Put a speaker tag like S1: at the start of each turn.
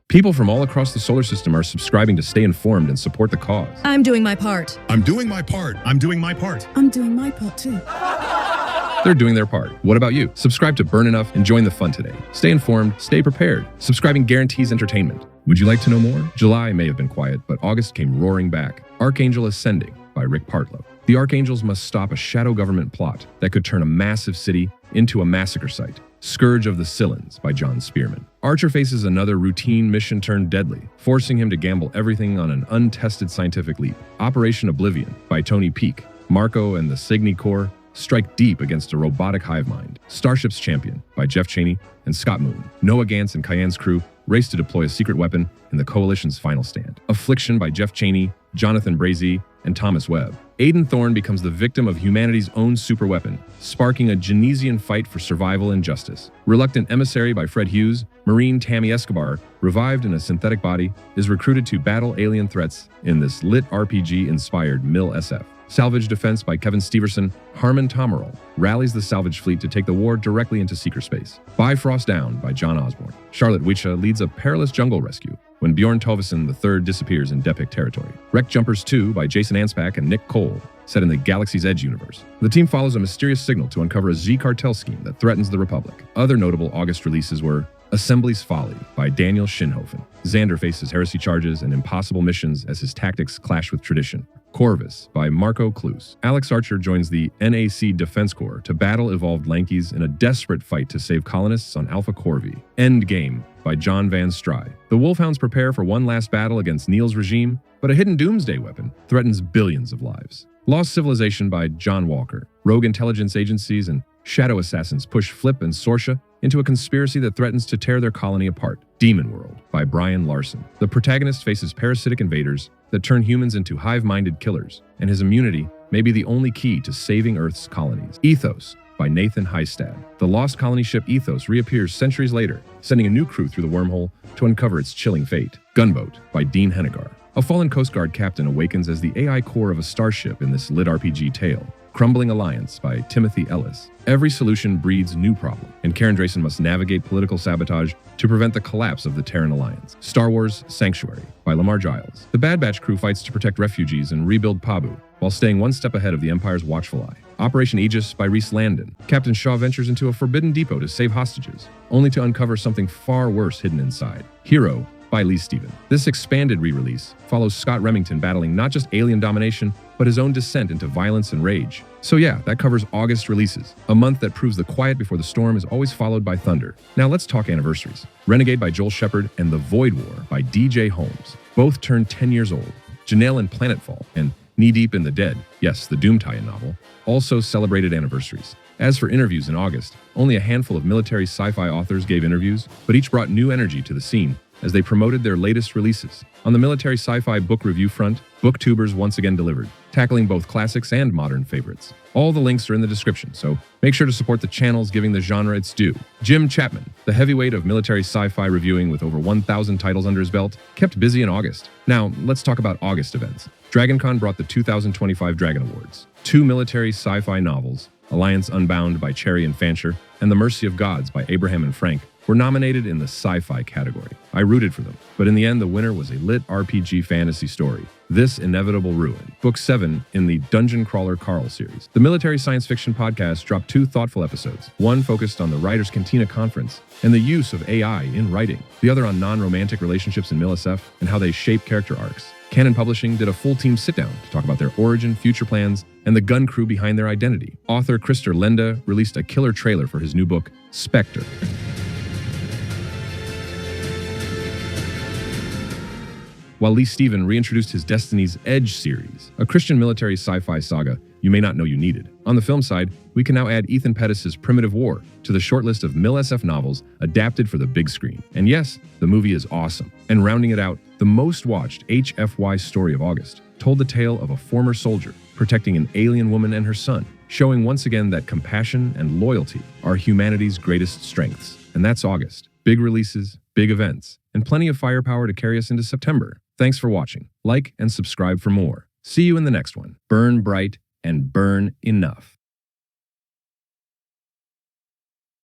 S1: People from all across the solar system are subscribing to stay informed and support the cause.
S2: I'm doing my part.
S3: I'm doing my part. I'm doing my part.
S4: I'm doing my part too.
S1: They're doing their part. What about you? Subscribe to Burn Enough and join the fun today. Stay informed, stay prepared. Subscribing guarantees entertainment. Would you like to know more? July may have been quiet, but August came roaring back. Archangel Ascending by Rick Partlow. The Archangels must stop a shadow government plot that could turn a massive city into a massacre site. Scourge of the Scyllans by John Spearman. Archer faces another routine mission turned deadly, forcing him to gamble everything on an untested scientific leap. Operation Oblivion by Tony Peake. Marco and the Cygni Corps strike deep against a robotic hive mind. Starship's Champion by Jeff Cheney and Scott Moon. Noah Gantz and Cayenne's crew race to deploy a secret weapon in the Coalition's final stand. Affliction by Jeff Cheney, Jonathan Brazee, and Thomas Webb. Aiden Thorne becomes the victim of humanity's own superweapon, sparking a Genesian fight for survival and justice. Reluctant Emissary by Fred Hughes, Marine Tammy Escobar, revived in a synthetic body, is recruited to battle alien threats in this lit RPG-inspired MilSF. Salvage Defense by Kevin Steverson, Harmon Tomerol rallies the salvage fleet to take the war directly into secret space. Bifrost Down by John Osborne. Charlotte Wicha leads a perilous jungle rescue when Bjorn Tovesen III disappears in Depik territory. Wreck Jumpers 2 by Jason Anspach and Nick Cole, set in the Galaxy's Edge universe. The team follows a mysterious signal to uncover a Z cartel scheme that threatens the Republic. Other notable August releases were Assembly's Folly by Daniel Shinhofen. Xander faces heresy charges and impossible missions as his tactics clash with tradition. Corvus by Marco Cluse. Alex Archer joins the NAC Defense Corps to battle evolved Lankies in a desperate fight to save colonists on Alpha Corvi. Endgame by John Van Stry. The Wolfhounds prepare for one last battle against Neil's regime, but a hidden doomsday weapon threatens billions of lives. Lost Civilization by John Walker. Rogue intelligence agencies and shadow assassins push Flip and Sorsha into a conspiracy that threatens to tear their colony apart. Demon World by Brian Larson. The protagonist faces parasitic invaders that turn humans into hive-minded killers, and his immunity may be the only key to saving Earth's colonies. Ethos by Nathan Heistad. The lost colony ship Ethos reappears centuries later, sending a new crew through the wormhole to uncover its chilling fate. Gunboat by Dean Hennigar. A fallen Coast Guard captain awakens as the AI core of a starship in this lit RPG tale. Crumbling Alliance by Timothy Ellis. Every solution breeds new problem, and Karen Drayson must navigate political sabotage to prevent the collapse of the Terran Alliance. Star Wars Sanctuary by Lamar Giles. The Bad Batch crew fights to protect refugees and rebuild Pabu, while staying one step ahead of the Empire's watchful eye. Operation Aegis by Reese Landon. Captain Shaw ventures into a forbidden depot to save hostages, only to uncover something far worse hidden inside. Hero by Lee Stephen. This expanded re-release follows Scott Remington battling not just alien domination, but his own descent into violence and rage. So yeah, that covers August releases, a month that proves the quiet before the storm is always followed by thunder. Now let's talk anniversaries. Renegade by Joel Shepard and The Void War by DJ Holmes. Both turned 10 years old. Janelle and Planetfall and Knee Deep in the Dead, yes, the Doom tie-in novel, also celebrated anniversaries. As for interviews in August, only a handful of military sci-fi authors gave interviews, but each brought new energy to the scene as they promoted their latest releases. On the military sci-fi book review front, BookTubers once again delivered, tackling both classics and modern favorites. All the links are in the description, so make sure to support the channels giving the genre its due. Jim Chapman, the heavyweight of military sci-fi reviewing with over 1,000 titles under his belt, kept busy in August. Now, let's talk about August events. DragonCon brought the 2025 Dragon Awards. 2 military sci-fi novels, Alliance Unbound by Cherry and Fancher, and The Mercy of Gods by Abraham and Frank, were nominated in the sci-fi category. I rooted for them, but in the end, the winner was a lit RPG fantasy story, This Inevitable Ruin, Book 7 in the Dungeon Crawler Carl series. The Military Science Fiction podcast dropped 2 thoughtful episodes, one focused on the Writers' Cantina Conference and the use of AI in writing, the other on non-romantic relationships in MilSF and how they shape character arcs. Canon Publishing did a full team sit-down to talk about their origin, future plans, and the gun crew behind their identity. Author Krister Lenda released a killer trailer for his new book, Spectre. While Lee Stephen reintroduced his Destiny's Edge series, a Christian military sci-fi saga you may not know you needed. On the film side, we can now add Ethan Pettis' Primitive War to the shortlist of MilSF novels adapted for the big screen. And yes, the movie is awesome. And rounding it out, the most watched HFY story of August told the tale of a former soldier protecting an alien woman and her son, showing once again that compassion and loyalty are humanity's greatest strengths. And that's August. Big releases, big events, and plenty of firepower to carry us into September. Thanks for watching. Like and subscribe for more. See you in the next one. Burn bright and burn enough.